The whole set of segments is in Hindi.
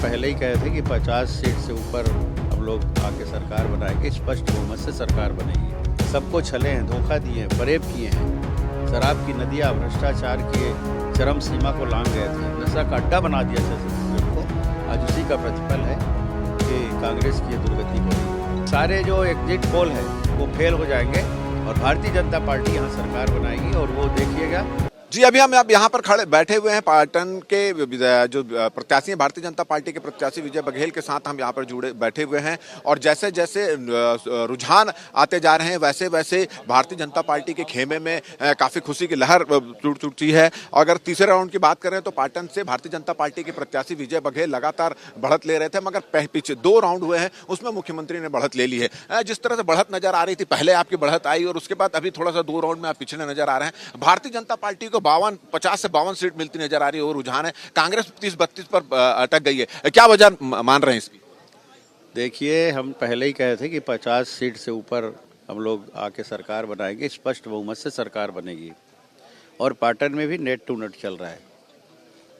पहले ही कहे थे कि 50 सीट से ऊपर हम लोग आके सरकार बनाएंगे, स्पष्ट बहुमत से सरकार बनेगी। सबको छले हैं, धोखा दिए हैं, फरेब किए हैं, शराब की नदियाँ भ्रष्टाचार की चरम सीमा को लांग गए थे, नशा का अड्डा बना दिया छत्तीसगढ़ को। आज उसी का प्रतिफल है कि कांग्रेस की दुर्गति हो रही। सारे जो एग्जिट पोल है वो फेल हो जाएंगे और भारतीय जनता पार्टी यहाँ सरकार बनाएगी और वो देखिएगा। जी, अभी हम यहाँ पर खड़े बैठे हुए हैं पाटन के जो प्रत्याशी हैं, भारतीय जनता पार्टी के प्रत्याशी विजय बघेल के साथ हम यहाँ पर जुड़े बैठे हुए हैं और जैसे जैसे रुझान आते जा रहे हैं वैसे वैसे भारतीय जनता पार्टी के खेमे में काफ़ी खुशी की लहर टूटी है। अगर तीसरे राउंड की बात करें तो पाटन से भारतीय जनता पार्टी के प्रत्याशी विजय बघेल लगातार बढ़त ले रहे थे, मगर पीछे 2 राउंड हुए हैं उसमें मुख्यमंत्री ने बढ़त ले ली है। जिस तरह से बढ़त नजर आ रही थी, पहले आपकी बढ़त आई और उसके बाद अभी थोड़ा सा 2 राउंड में आप पिछले नजर आ रहे हैं। भारतीय जनता पार्टी को 50 से 52 सीट मिलती नजर आ रही है और रुझान है, कांग्रेस 30-32 पर अटक गई है। क्या वजह मान रहे हैं इसकी? देखिए, हम पहले ही कहे थे कि 50 सीट से ऊपर हम लोग आके सरकार बनाएंगे, स्पष्ट बहुमत से सरकार बनेगी और पाटन में भी नेट टू नेट चल रहा है।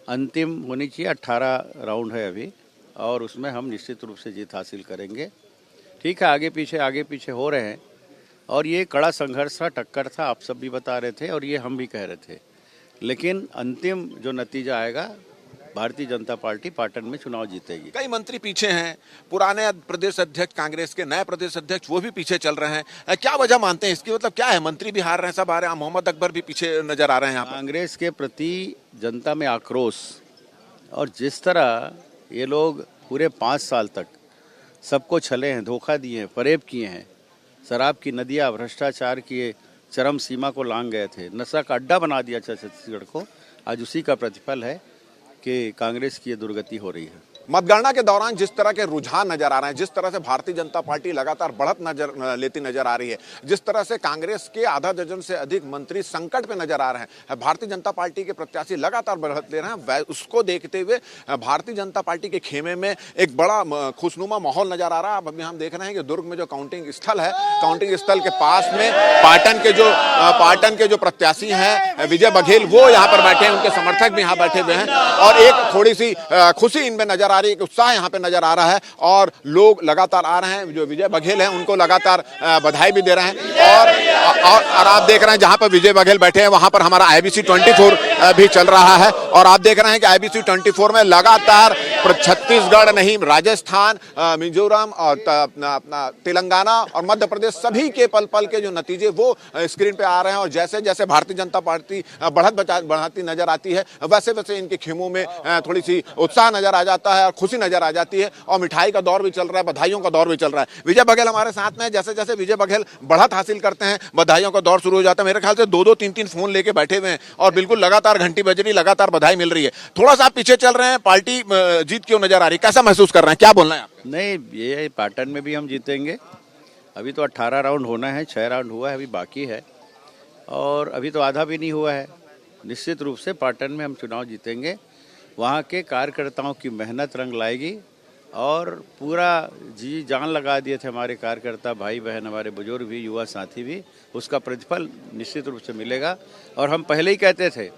अंतिम होनी चाहिए, 18 राउंड है अभी और उसमें हम निश्चित रूप से जीत हासिल करेंगे। ठीक है, आगे पीछे हो रहे हैं और ये कड़ा संघर्ष था, टक्कर था, आप सब भी बता रहे थे और ये हम भी कह रहे थे, लेकिन अंतिम जो नतीजा आएगा, भारतीय जनता पार्टी पाटन में चुनाव जीतेगी। कई मंत्री पीछे हैं, पुराने प्रदेश अध्यक्ष कांग्रेस के, नए प्रदेश अध्यक्ष वो भी पीछे चल रहे हैं। क्या वजह मानते हैं इसकी? मतलब क्या है, मंत्री भी हार रहे हैं, सब आ रहे हैं, मोहम्मद अकबर भी पीछे नजर आ रहे हैं। कांग्रेस के प्रति जनता में आक्रोश और जिस तरह ये लोग पूरे 5 साल तक सबको छले हैं, धोखा दिए हैं, फरेब किए हैं, शराब की नदियाँ भ्रष्टाचार की चरम सीमा को लांग गए थे, नशा का अड्डा बना दिया छत्तीसगढ़ को। आज उसी का प्रतिफल है कि कांग्रेस की दुर्गति हो रही है। मतगणना के दौरान जिस तरह के रुझान नजर आ रहे हैं, जिस तरह से भारतीय जनता पार्टी लगातार बढ़त लेती नजर आ रही है, जिस तरह से कांग्रेस के आधा दर्जन से अधिक मंत्री संकट पे नजर आ रहे हैं, भारतीय जनता पार्टी के प्रत्याशी लगातार बढ़त ले रहे हैं, उसको देखते हुए भारतीय जनता पार्टी के खेमे में एक बड़ा खुशनुमा माहौल नजर आ रहा है। अब अभी हम देख रहे हैं कि दुर्ग में जो काउंटिंग स्थल है, काउंटिंग स्थल के पास में पाटन के जो प्रत्याशी हैं विजय बघेल, वो यहाँ पर बैठे हैं, उनके समर्थक भी यहाँ बैठे हुए हैं और एक थोड़ी सी खुशी इनमें नजर आ रही है, उत्साह यहाँ पे नजर आ रहा है और लोग लगातार आ रहे हैं। जो विजय बघेल हैं उनको लगातार बधाई भी दे रहे हैं और आप देख रहे हैं जहां पर विजय बघेल बैठे हैं वहां पर हमारा IBC 24 भी चल रहा है और आप देख रहे हैं कि IBC 24 में लगातार छत्तीसगढ़ नहीं, राजस्थान, मिजोरम और अपना तेलंगाना और मध्य प्रदेश, सभी के पल पल के जो नतीजे वो स्क्रीन पे आ रहे हैं और जैसे जैसे भारतीय जनता पार्टी बढ़ती नजर आती है वैसे वैसे इनके खेमों में थोड़ी सी उत्साह नजर आ जाता है और खुशी नजर आ जाती है और मिठाई का दौर भी चल रहा है, बधाइयों का दौर भी चल रहा है। विजय बघेल हमारे साथ में, जैसे जैसे विजय बघेल बढ़त हासिल करते हैं बधाइयों का दौर शुरू हो जाता है। मेरे ख्याल से 2-2, 3-3 फोन लेके बैठे हुए हैं और बिल्कुल लगातार घंटी बज रही, लगातार बधाई मिल रही है। थोड़ा सा आप पीछे चल रहे हैं, पार्टी जीत क्यों नजर आ रही है, कैसा महसूस कर रहे हैं, क्या बोलना है आपका? नहीं, ये पाटन में भी हम जीतेंगे। अभी तो 18 राउंड होना है, 6 राउंड हुआ है, अभी बाकी है और अभी तो आधा भी नहीं हुआ है। निश्चित रूप से पाटन में हम चुनाव जीतेंगे। वहाँ के कार्यकर्ताओं की मेहनत रंग लाएगी और पूरा जी जान लगा दिए थे हमारे कार्यकर्ता भाई बहन, हमारे बुजुर्ग भी, युवा साथी भी, उसका प्रतिफल निश्चित रूप से मिलेगा। और हम पहले ही कहते थे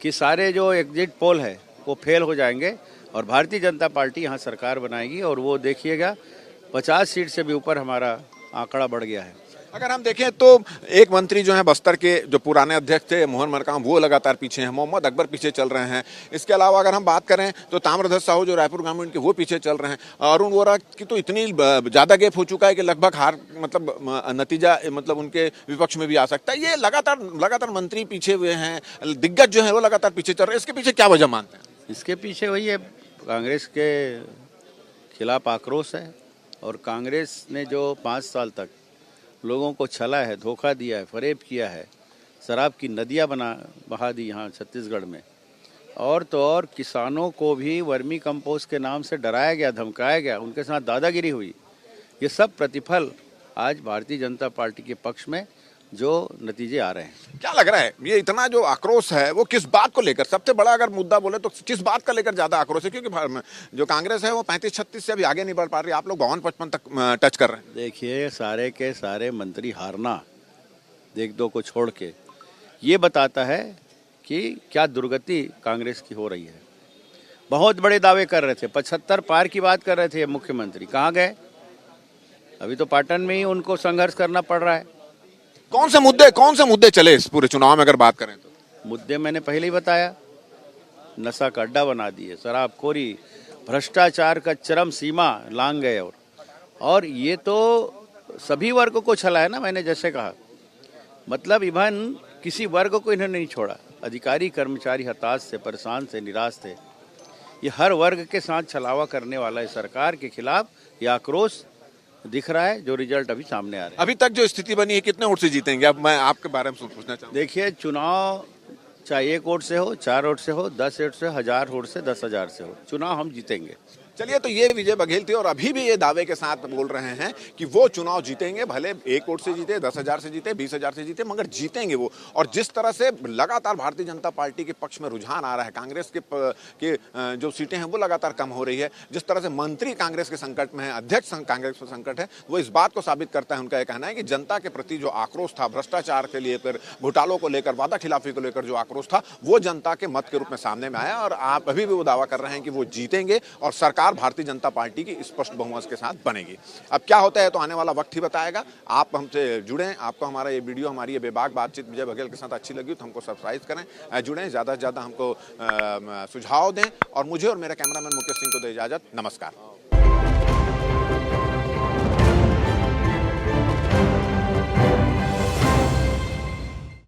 कि सारे जो एग्जिट पोल है वो फेल हो जाएंगे और भारतीय जनता पार्टी यहाँ सरकार बनाएगी और वो देखिएगा 50 सीट से भी ऊपर हमारा आंकड़ा बढ़ गया है। अगर हम देखें तो एक मंत्री जो है बस्तर के जो पुराने अध्यक्ष थे मोहन मरकाम, वो लगातार पीछे हैं, मोहम्मद अकबर पीछे चल रहे हैं। इसके अलावा अगर हम बात करें तो ताम्रध्वज साहू जो रायपुर ग्रामीण के, वो पीछे चल रहे हैं। अरुण वोरा की तो इतनी ज्यादा गैप हो चुका है कि लगभग हार नतीजा उनके विपक्ष में भी आ सकता है। ये लगातार मंत्री पीछे हुए हैं, दिग्गज जो है वो लगातार पीछे चल रहे हैं। इसके पीछे क्या वजह मानते हैं? इसके पीछे वही है, कांग्रेस के खिलाफ आक्रोश है और कांग्रेस ने जो 5 साल तक लोगों को छला है, धोखा दिया है, फरेब किया है, शराब की नदियाँ बहा दी यहाँ छत्तीसगढ़ में और तो और किसानों को भी वर्मी कंपोस्ट के नाम से डराया गया, धमकाया गया, उनके साथ दादागिरी हुई। ये सब प्रतिफल आज भारतीय जनता पार्टी के पक्ष में जो नतीजे आ रहे हैं। क्या लग रहा है ये इतना जो आक्रोश है वो किस बात को लेकर, सबसे बड़ा अगर मुद्दा बोले तो किस बात का लेकर ज्यादा आक्रोश है? क्योंकि जो कांग्रेस है वो 35-36 से अभी आगे नहीं बढ़ पा रही, आप लोग 52-55 तक टच कर रहे हैं। देखिए, सारे के सारे मंत्री हारना, 1-2 को छोड़ के, ये बताता है कि क्या दुर्गति कांग्रेस की हो रही है बहुत बड़े दावे कर रहे थे, 75 पार की बात कर रहे थे ये मुख्यमंत्री, कहाँ गए? अभी तो पाटन में ही उनको संघर्ष करना पड़ रहा है। कौन से मुद्दे चले इस पूरे चुनाव में अगर बात करें तो? मुद्दे मैंने पहले ही बताया, नशा का अड्डा बना दिए, शराबखोरी, भ्रष्टाचार का चरम सीमा लांग गए। और ये तो सभी वर्गों को छला है ना, मैंने जैसे कहा, मतलब इवन किसी वर्ग को इन्होंने नहीं छोड़ा। अधिकारी कर्मचारी हताश से, परेशान से, निराश थे। ये हर वर्ग के साथ छलावा करने वाला है। सरकार के खिलाफ ये आक्रोश दिख रहा है, जो रिजल्ट अभी सामने आ रहे हैं। अभी तक जो स्थिति बनी है, कितने वोट से जीतेंगे? अब मैं आपके बारे में पूछना चाहूँगा। देखिए, चुनाव चाहे 1 वोट से हो, 4 वोट से हो, 10 वोट से, 1000 वोट से, 10,000 से हो, चुनाव हम जीतेंगे। चलिए, तो ये विजय बघेल थे और अभी भी ये दावे के साथ बोल रहे हैं कि वो चुनाव जीतेंगे, भले 1 वोट से जीते, 10,000 से जीते, 20,000 से जीते, मगर जीतेंगे वो। और जिस तरह से लगातार भारतीय जनता पार्टी के पक्ष में रुझान आ रहा है, कांग्रेस के जो सीटें हैं वो लगातार कम हो रही है, जिस तरह से मंत्री कांग्रेस के संकट में है, अध्यक्ष कांग्रेस के संकट है, वो इस बात को साबित करता है। उनका यह कहना है कि जनता के प्रति जो आक्रोश था, भ्रष्टाचार के लेकर, घोटालों को लेकर, वादा खिलाफी को लेकर जो आक्रोश था, वो जनता के मत के रूप में सामने में आया। और आप अभी भी वो दावा कर रहे हैं कि वो जीतेंगे और सरकार भारतीय जनता पार्टी की स्पष्ट बहुमत के साथ बनेगी। अब क्या होता है तो आने वाला वक्त ही बताएगा। आप हमसे जुड़ें, आपको हमारा ये वीडियो, हमारी ये बेबाक बातचीत विजय बघेल के साथ अच्छी लगी तो हमको सब्सक्राइब करें, जुड़ें, ज़्यादा से ज़्यादा हमको सुझाव दें और मुझे और मेरे कैमरामैन मुकेश सिंह को दे इजाजत। नमस्कार।